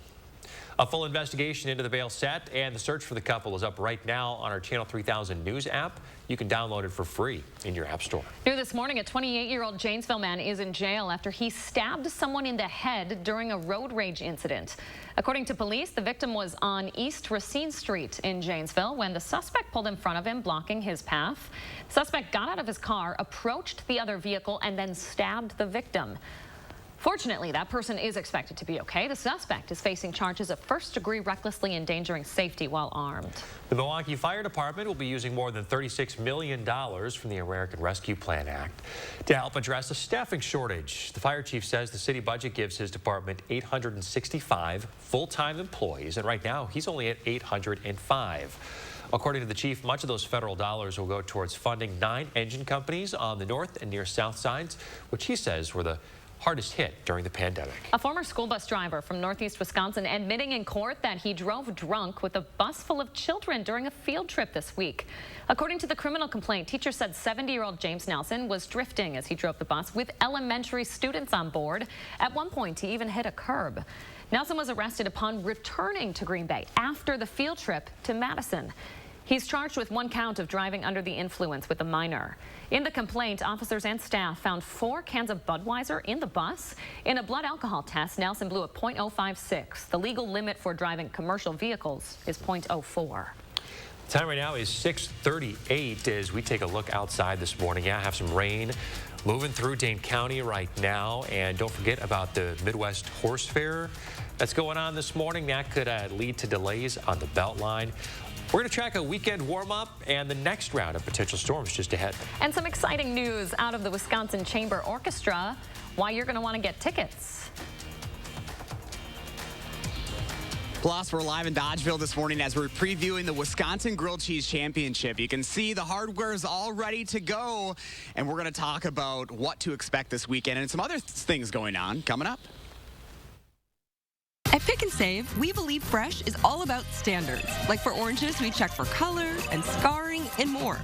A full investigation into the bail set and the search for the couple is up right now on our Channel 3000 News app. You can download it for free in your app store. New this morning, a 28-year-old Janesville man is in jail after he stabbed someone in the head during a road rage incident. According to police, the victim was on East Racine Street in Janesville when the suspect pulled in front of him, blocking his path. The suspect got out of his car, approached the other vehicle, and then stabbed the victim. Fortunately, that person is expected to be okay. The suspect is facing charges of first-degree recklessly endangering safety while armed. The Milwaukee Fire Department will be using more than $36 million from the American Rescue Plan Act to help address a staffing shortage. The fire chief says the city budget gives his department 865 full-time employees, and right now he's only at 805. According to the chief, much of those federal dollars will go towards funding 9 engine companies on the north and near south sides, which he says were the hardest hit during the pandemic. A former school bus driver from northeast Wisconsin admitting in court that he drove drunk with a bus full of children during a field trip this week. According to the criminal complaint, teachers said 70-year-old James Nelson was drifting as he drove the bus with elementary students on board. At one point, he even hit a curb. Nelson was arrested upon returning to Green Bay after the field trip to Madison. He's charged with 1 count of driving under the influence with a minor. In the complaint, officers and staff found 4 cans of Budweiser in the bus. In a blood alcohol test, Nelson blew a .056. The legal limit for driving commercial vehicles is .04. Time right now is 6:38 as we take a look outside this morning. Yeah, have some rain moving through Dane County right now. And don't forget about the Midwest Horse Fair that's going on this morning. That could lead to delays on the Beltline. We're going to track a weekend warm-up and the next round of potential storms just ahead. And some exciting news out of the Wisconsin Chamber Orchestra, why you're going to want to get tickets. Plus, we're live in Dodgeville this morning as we're previewing the Wisconsin Grilled Cheese Championship. You can see the hardware is all ready to go, and we're going to talk about what to expect this weekend and some other things going on coming up. At Pick and Save, we believe fresh is all about standards. Like for oranges, we check for color and scarring and more.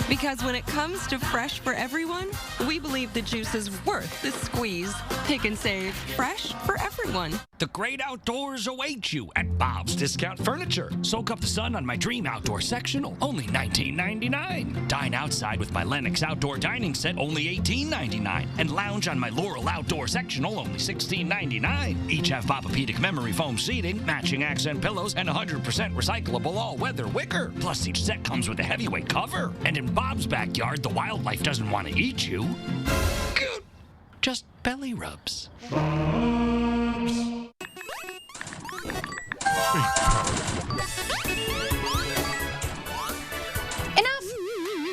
Because when it comes to fresh for everyone, we believe the juice is worth the squeeze. Pick and Save, fresh for everyone. The great outdoors await you at Bob's Discount Furniture. Soak up the sun on my dream outdoor sectional, only $19.99. Dine outside with my Lennox outdoor dining set, only $18.99. And lounge on my Laurel outdoor sectional, only $16.99. Each have Papa-Pedic memory foam seating, matching accent pillows, and 100% recyclable all-weather wicker. Plus, each set comes with a heavyweight cover. And in Bob's backyard, the wildlife doesn't want to eat you. Just belly rubs. Enough!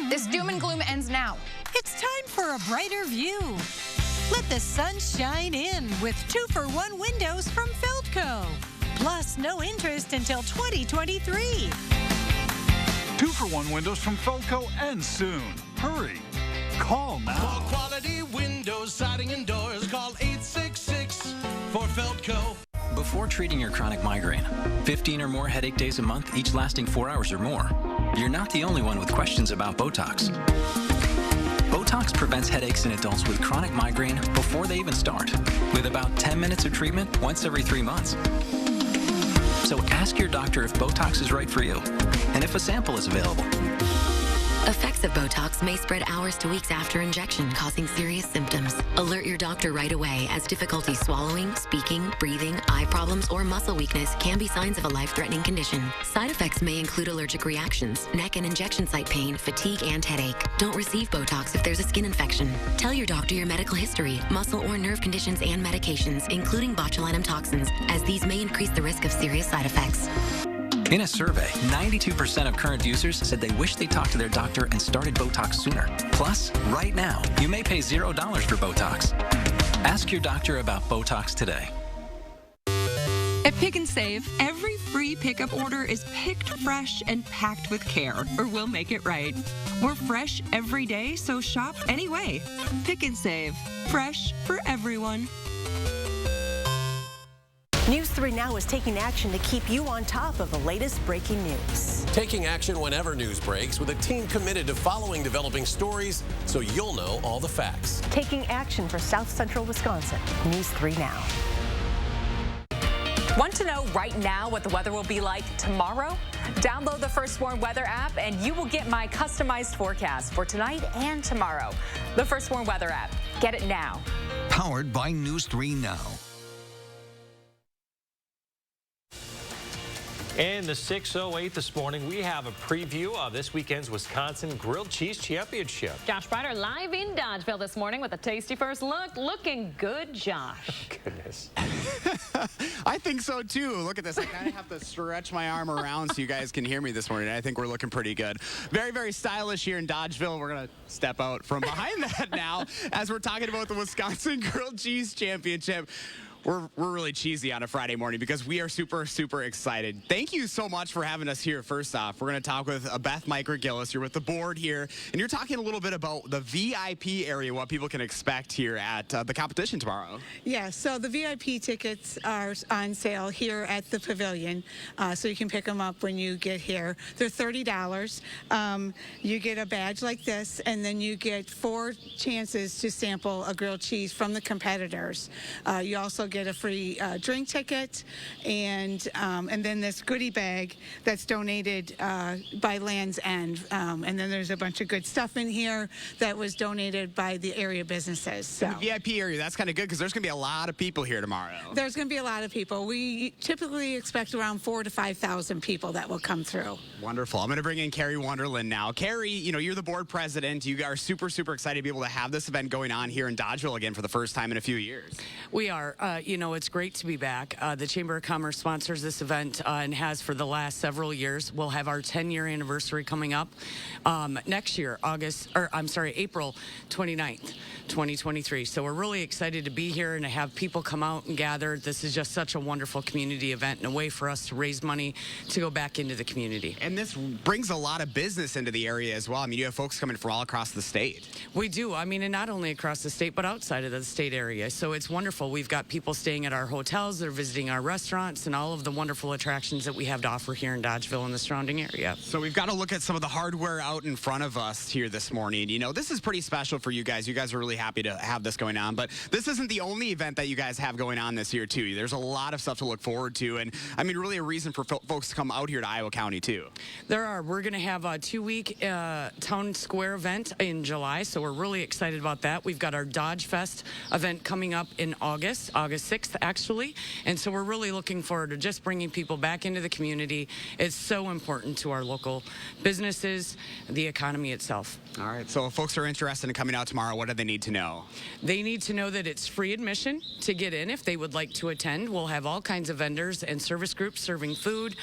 This doom and gloom ends now. It's time for a brighter view. Let the sun shine in with 2-for-1 windows from Feldco. Plus, no interest until 2023. 2-for-1 windows from Feldco end soon. Hurry. Call now. For quality windows, siding, and doors, call 866 for Feldco. Before treating your chronic migraine, 15 or more headache days a month, each lasting 4 hours or more, you're not the only one with questions about Botox. Botox prevents headaches in adults with chronic migraine before they even start, with about 10 minutes of treatment once every 3 months. So ask your doctor if Botox is right for you, and if a sample is available. Effects of Botox may spread hours to weeks after injection, causing serious symptoms. Alert your doctor right away, as difficulty swallowing, speaking, breathing, eye problems, or muscle weakness can be signs of a life-threatening condition. Side effects may include allergic reactions, neck and injection site pain, fatigue, and headache. Don't receive Botox if there's a skin infection. Tell your doctor your medical history, muscle or nerve conditions, and medications, including botulinum toxins, as these may increase the risk of serious side effects. In a survey, 92% of current users said they wish they talked to their doctor and started Botox sooner. Plus, right now, you may pay $0 for Botox. Ask your doctor about Botox today. At Pick and Save, every free pickup order is picked fresh and packed with care, or we'll make it right. We're fresh every day, so shop anyway. Pick and Save, fresh for everyone. News 3 Now is taking action to keep you on top of the latest breaking news. Taking action whenever news breaks with a team committed to following developing stories so you'll know all the facts. Taking action for South Central Wisconsin. News 3 Now. Want to know right now what the weather will be like tomorrow? Download the First Warn Weather app and you will get my customized forecast for tonight and tomorrow. The First Warn Weather app. Get it now. Powered by News 3 Now. In the 6:08 this morning, we have a preview of this weekend's Wisconsin Grilled Cheese Championship. Josh Breider live in Dodgeville this morning with a tasty first look. Looking good, Josh. Goodness. I think so, too. Look at this. I kind of have to stretch my arm around so you guys can hear me this morning. I think we're looking pretty good. Very, very stylish here in Dodgeville. We're going to step out from behind that now as we're talking about the Wisconsin Grilled Cheese Championship. We're really cheesy on a Friday morning because we are super, super excited. Thank you so much for having us here. First off, we're going to talk with Beth Micra-Gillis. You're with the board here, and you're talking a little bit about the VIP area, what people can expect here at the competition tomorrow. Yeah, so the VIP tickets are on sale here at the pavilion, so you can pick them up when you get here. They're $30. You get a badge like this, and then you get 4 chances to sample a grilled cheese from the competitors. You also get get a free drink ticket, and then this goodie bag that's donated by Land's End. And then there's a bunch of good stuff in here that was donated by the area businesses. So. The VIP area, that's kind of good because there's going to be a lot of people here tomorrow. There's going to be a lot of people. We typically expect around 4,000 to 5,000 people that will come through. Wonderful. I'm going to bring in Carrie Wonderland now. Carrie, you know, you're the board president. You are super, super excited to be able to have this event going on here in Dodgeville again for the first time in a few years. We are. You know, it's great to be back. The Chamber of Commerce sponsors this event and has for the last several years. We'll have our 10-year anniversary coming up next year, April 29th, 2023. So we're really excited to be here and to have people come out and gather. This is just such a wonderful community event and a way for us to raise money to go back into the community. And this brings a lot of business into the area as well. I mean, you have folks coming from all across the state. We do. I mean, and not only across the state, but outside of the state area. So it's wonderful. We've got people staying at our hotels, they're visiting our restaurants, and all of the wonderful attractions that we have to offer here in Dodgeville and the surrounding area. So we've got to look at some of the hardware out in front of us here this morning. You know, this is pretty special for you guys. You guys are really happy to have this going on, but this isn't the only event that you guys have going on this year too. There's a lot of stuff to look forward to, and I mean, really a reason for folks to come out here to Iowa County too. There are. We're going to have a 2-week town square event in July, so we're really excited about that. We've got our Dodge Fest event coming up in August 6th actually, and so we're really looking forward to just bringing people back into the community. It's so important to our local businesses, the economy itself. All right, so if folks are interested in coming out tomorrow, what do they need to know? They need to know that it's free admission to get in if they would like to attend. We'll have all kinds of vendors and service groups serving food.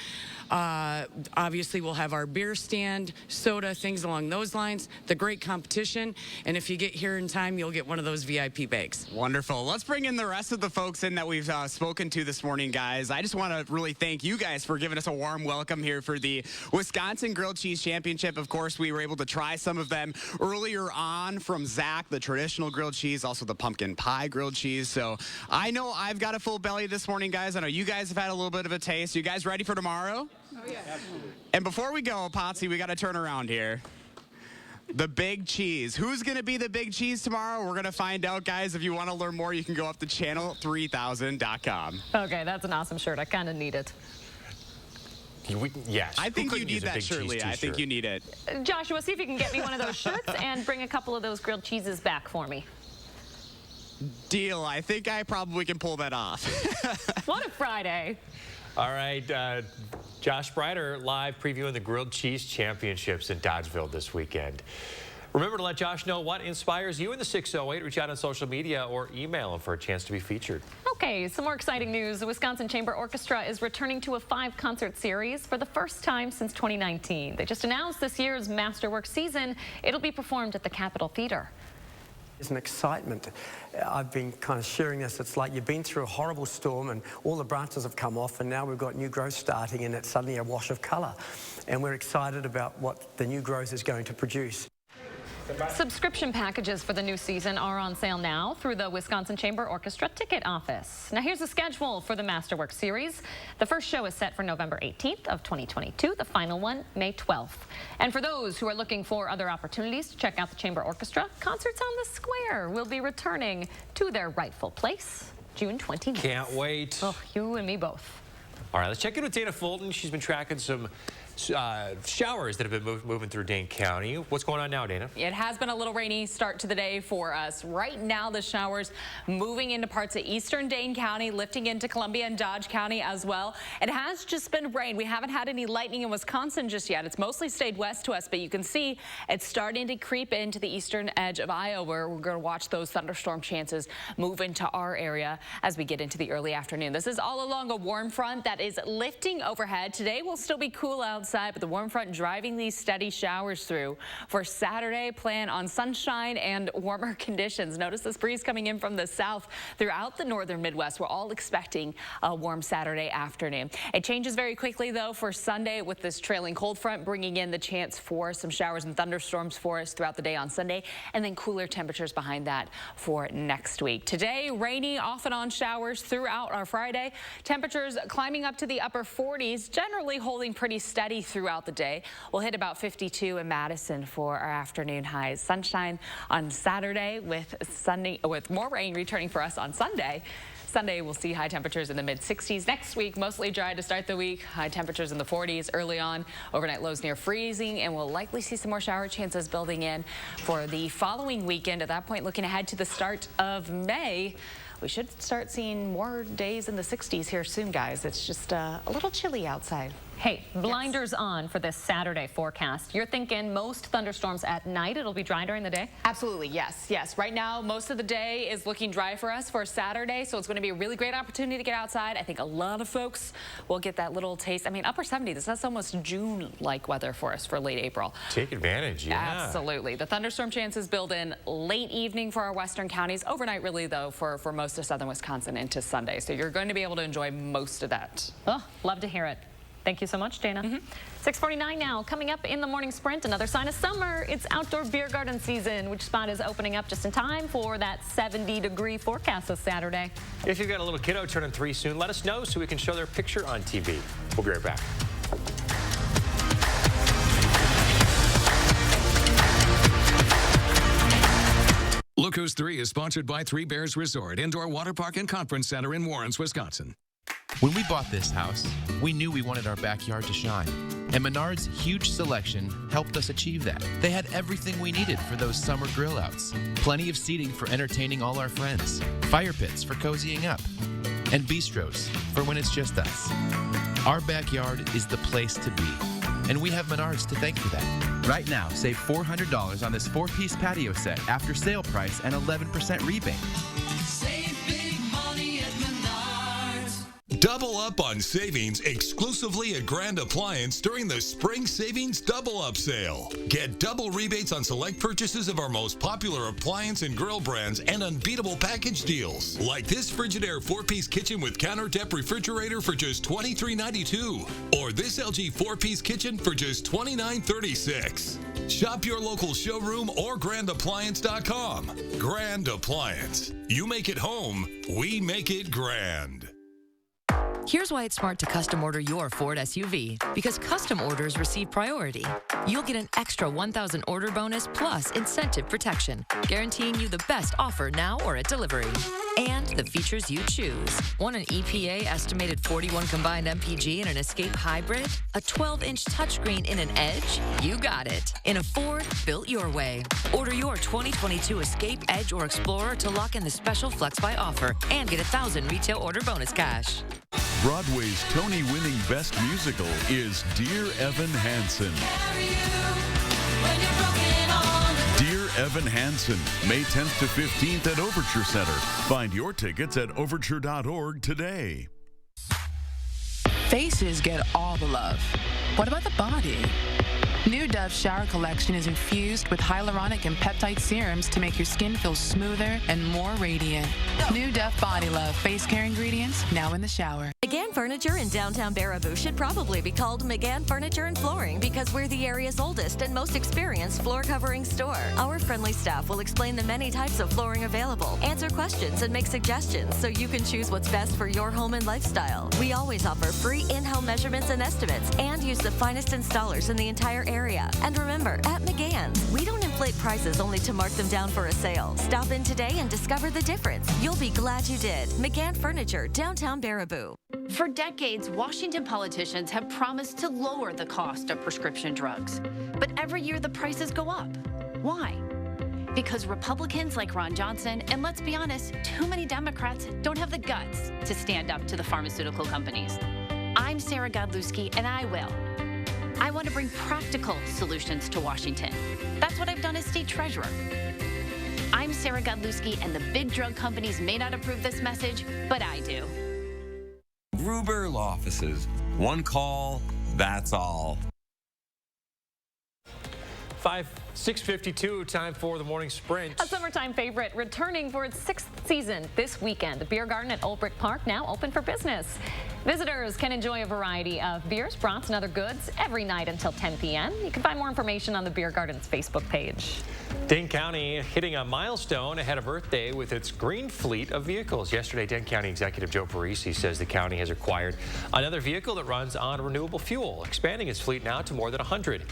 Obviously, we'll have our beer stand, soda, things along those lines, the great competition, and if you get here in time, you'll get one of those VIP bags. Wonderful. Let's bring in the rest of the folks in that we've spoken to this morning, guys. I just want to really thank you guys for giving us a warm welcome here for the Wisconsin Grilled Cheese Championship. Of course, we were able to try some of them earlier on from Zach, the traditional grilled cheese, also the pumpkin pie grilled cheese. So I know I've got a full belly this morning, guys. I know you guys have had a little bit of a taste. You guys ready for tomorrow? Oh, yeah. Absolutely. And before we go, Potsy, we got to turn around here. The big cheese. Who's going to be the big cheese tomorrow? We're going to find out, guys. If you want to learn more, you can go up to channel3000.com. Okay, that's an awesome shirt. I kind of need it. Yes. I think you need that shirt, Leah. I think you need it. Joshua, see if you can get me one of those shirts and bring a couple of those grilled cheeses back for me. Deal. I think I probably can pull that off. What a Friday. All right, Josh Breider live previewing the Grilled Cheese Championships in Dodgeville this weekend. Remember to let Josh know what inspires you in the 608. Reach out on social media or email him for a chance to be featured. Okay, some more exciting news. The Wisconsin Chamber Orchestra is returning to a 5-concert series for the first time since 2019. They just announced this year's Masterwork season. It'll be performed at the Capitol Theater. It's an excitement. I've been kind of sharing this. It's like you've been through a horrible storm and all the branches have come off and now we've got new growth starting and it's suddenly a wash of colour. And we're excited about what the new growth is going to produce. Subscription packages for the new season are on sale now through the Wisconsin Chamber Orchestra ticket office. Now here's the schedule for the Masterwork series. The first show is set for November 18th of 2022, the final one May 12th. And for those who are looking for other opportunities to check out the Chamber Orchestra, Concerts on the Square will be returning to their rightful place June 29th. Can't wait. Oh, you and me both. All right, let's check in with Dana Fulton. She's been tracking some showers that have been moving through Dane County. What's going on now, Dana? It has been a little rainy start to the day for us. Right now, the showers moving into parts of eastern Dane County, lifting into Columbia and Dodge County as well. It has just been rain. We haven't had any lightning in Wisconsin just yet. It's mostly stayed west to us, but you can see it's starting to creep into the eastern edge of Iowa, where we're going to watch those thunderstorm chances move into our area as we get into the early afternoon. This is all along a warm front that is lifting overhead. Today will still be cool outside, but the warm front driving these steady showers through. For Saturday, plan on sunshine and warmer conditions. Notice this breeze coming in from the south throughout the northern Midwest. We're all expecting a warm Saturday afternoon. It changes very quickly, though, for Sunday with this trailing cold front bringing in the chance for some showers and thunderstorms for us throughout the day on Sunday, and then cooler temperatures behind that for next week. Today, rainy, off and on showers throughout our Friday. Temperatures climbing up to the upper 40s, generally holding pretty steady throughout the day. We'll hit about 52 in Madison for our afternoon highs. Sunshine on Saturday with more rain returning for us on Sunday. Sunday, we'll see high temperatures in the mid-60s. Next week, mostly dry to start the week. High temperatures in the 40s early on. Overnight lows near freezing, and we'll likely see some more shower chances building in for the following weekend. At that point, looking ahead to the start of May, we should start seeing more days in the 60s here soon, guys. It's just a little chilly outside. Hey, blinders on for this Saturday forecast. You're thinking most thunderstorms at night. It'll be dry during the day? Absolutely, yes. Right now, most of the day is looking dry for us for Saturday, so it's going to be a really great opportunity to get outside. I think a lot of folks will get that little taste. I mean, upper 70s, that's almost June-like weather for us for late April. Take advantage, yeah. Absolutely. The thunderstorm chances build in late evening for our western counties. Overnight, really, though, for most of southern Wisconsin into Sunday. So you're going to be able to enjoy most of that. Oh, love to hear it. Thank you so much, Dana. 6:49 now. Coming up in the morning sprint, another sign of summer. It's outdoor beer garden season. Which spot is opening up just in time for that 70-degree forecast this Saturday? If you've got a little kiddo turning 3 soon, let us know so we can show their picture on TV. We'll be right back. Look Who's 3 is sponsored by Three Bears Resort, Indoor Water Park and Conference Center in Warrens, Wisconsin. When we bought this house, we knew we wanted our backyard to shine. And Menard's huge selection helped us achieve that. They had everything we needed for those summer grill outs. Plenty of seating for entertaining all our friends. Fire pits for cozying up. And bistros for when it's just us. Our backyard is the place to be. And we have Menard's to thank for that. Right now, save $400 on this 4-piece patio set after sale price and 11% rebate. Double up on savings exclusively at Grand Appliance during the Spring Savings Double Up Sale. Get double rebates on select purchases of our most popular appliance and grill brands and unbeatable package deals. Like this Frigidaire 4-piece kitchen with countertop refrigerator for just $23.92. Or this LG 4-piece kitchen for just $29.36. Shop your local showroom or grandappliance.com. Grand Appliance. You make it home, we make it grand. Here's why it's smart to custom order your Ford SUV. Because custom orders receive priority. You'll get an extra $1,000 order bonus plus incentive protection, guaranteeing you the best offer now or at delivery. And the features you choose. Want an EPA estimated 41 combined MPG in an Escape Hybrid? A 12-inch touchscreen in an Edge? You got it. In a Ford, built your way. Order your 2022 Escape, Edge, or Explorer to lock in the special Flex Buy offer and get $1,000 retail order bonus cash. Broadway's Tony-winning Best Musical is Dear Evan Hansen. Dear Evan Hansen, May 10th to 15th at Overture Center. Find your tickets at overture.org today. Faces get all the love. What about the body? New Dove Shower Collection is infused with hyaluronic and peptide serums to make your skin feel smoother and more radiant. New Dove Body Love face care ingredients now in the shower. McGann Furniture in downtown Baraboo should probably be called McGann Furniture and Flooring because we're the area's oldest and most experienced floor covering store. Our friendly staff will explain the many types of flooring available, answer questions, and make suggestions so you can choose what's best for your home and lifestyle. We always offer free in-home measurements and estimates and use the finest installers in the entire area. And remember, at McGann's, we don't inflate prices only to mark them down for a sale. Stop in today and discover the difference. You'll be glad you did. McGann Furniture, downtown Baraboo. For decades, Washington politicians have promised to lower the cost of prescription drugs. But every year the prices go up. Why? Because Republicans like Ron Johnson, and let's be honest, too many Democrats don't have the guts to stand up to the pharmaceutical companies. I'm Sarah Godlewski, and I will. I want to bring practical solutions to Washington. That's what I've done as state treasurer. I'm Sarah Godlewski, and the big drug companies may not approve this message, but I do. Gruber Law Offices. One call, that's all. 6:52, time for the morning sprint. A summertime favorite returning for its 6th season this weekend. The Beer Garden at Olbrich Park now open for business. Visitors can enjoy a variety of beers, brats, and other goods every night until 10 p.m. You can find more information on the Beer Garden's Facebook page. Dane County hitting a milestone ahead of Earth Day with its green fleet of vehicles. Yesterday, Dane County Executive Joe Parisi says the county has acquired another vehicle that runs on renewable fuel, expanding its fleet now to more than 100.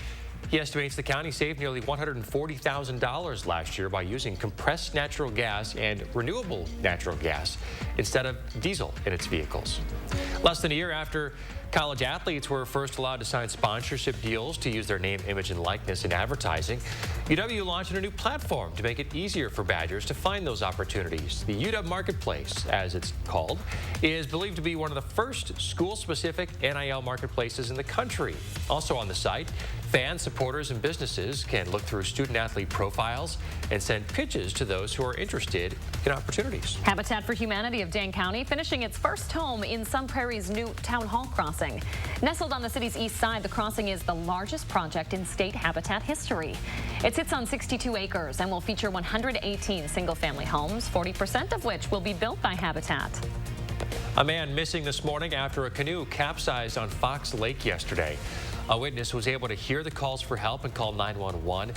He estimates the county saved nearly $140,000 last year by using compressed natural gas and renewable natural gas instead of diesel in its vehicles. Less than a year after college athletes were first allowed to sign sponsorship deals to use their name, image, and likeness in advertising, UW launched a new platform to make it easier for Badgers to find those opportunities. The UW Marketplace, as it's called, is believed to be one of the first school-specific NIL marketplaces in the country. Also on the site, fans, supporters, and businesses can look through student-athlete profiles and send pitches to those who are interested in opportunities. Habitat for Humanity of Dane County finishing its first home in Sun Prairie's new Town Hall crossing. Nestled on the city's east side, the crossing is the largest project in state habitat history. It sits on 62 acres and will feature 118 single-family homes, 40% of which will be built by Habitat. A man missing this morning after a canoe capsized on Fox Lake yesterday. A witness was able to hear the calls for help and call 911.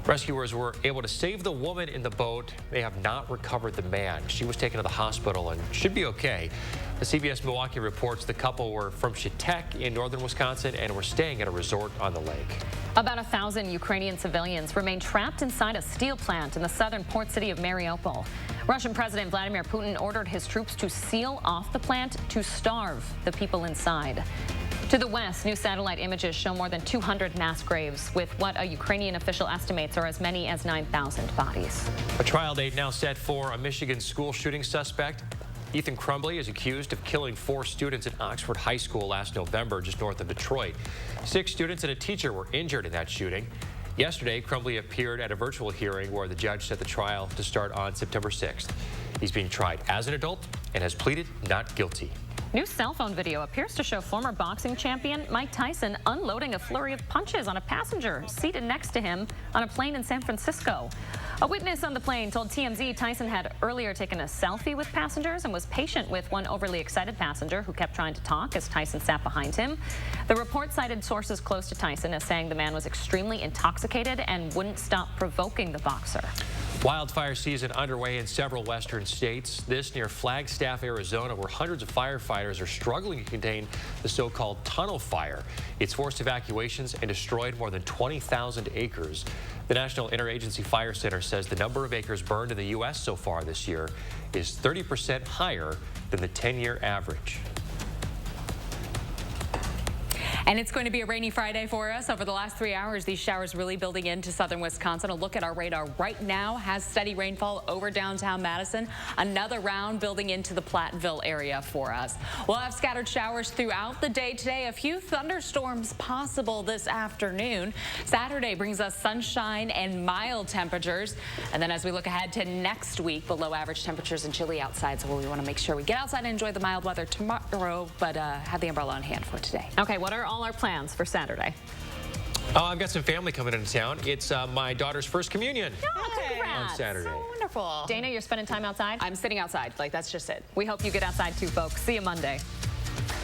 Rescuers were able to save the woman in the boat. They have not recovered the man. She was taken to the hospital and should be okay. The CBS Milwaukee reports the couple were from Chetek in northern Wisconsin and were staying at a resort on the lake. About 1,000 Ukrainian civilians remain trapped inside a steel plant in the southern port city of Mariupol. Russian President Vladimir Putin ordered his troops to seal off the plant to starve the people inside. To the west, new satellite images show more than 200 mass graves, with what a Ukrainian official estimates are as many as 9,000 bodies. A trial date now set for a Michigan school shooting suspect. Ethan Crumbly is accused of killing 4 students at Oxford High School last November, just north of Detroit. 6 students and a teacher were injured in that shooting. Yesterday, Crumbly appeared at a virtual hearing where the judge set the trial to start on September 6th. He's being tried as an adult and has pleaded not guilty. New cell phone video appears to show former boxing champion Mike Tyson unloading a flurry of punches on a passenger seated next to him on a plane in San Francisco. A witness on the plane told TMZ Tyson had earlier taken a selfie with passengers and was patient with one overly excited passenger who kept trying to talk as Tyson sat behind him. The report cited sources close to Tyson as saying the man was extremely intoxicated and wouldn't stop provoking the boxer. Wildfire season underway in several western states. This near Flagstaff, Arizona, where hundreds of firefighters are struggling to contain the so-called tunnel fire. It's forced evacuations and destroyed more than 20,000 acres. The National Interagency Fire Center says the number of acres burned in the U.S. so far this year is 30% higher than the 10-year average. And it's going to be a rainy Friday for us. Over the last 3 hours, these showers really building into southern Wisconsin. A look at our radar right now has steady rainfall over downtown Madison. Another round building into the Platteville area for us. We'll have scattered showers throughout the day today. A few thunderstorms possible this afternoon. Saturday brings us sunshine and mild temperatures. And then as we look ahead to next week, below average temperatures and chilly outside. So we want to make sure we get outside and enjoy the mild weather tomorrow, but have the umbrella on hand for today. Okay, what are all our plans for Saturday? I've got some family coming into town. It's my daughter's first communion on Saturday. So wonderful. Dana, you're spending time outside? I'm sitting outside. Like, that's just it. We hope you get outside too, folks. See you Monday.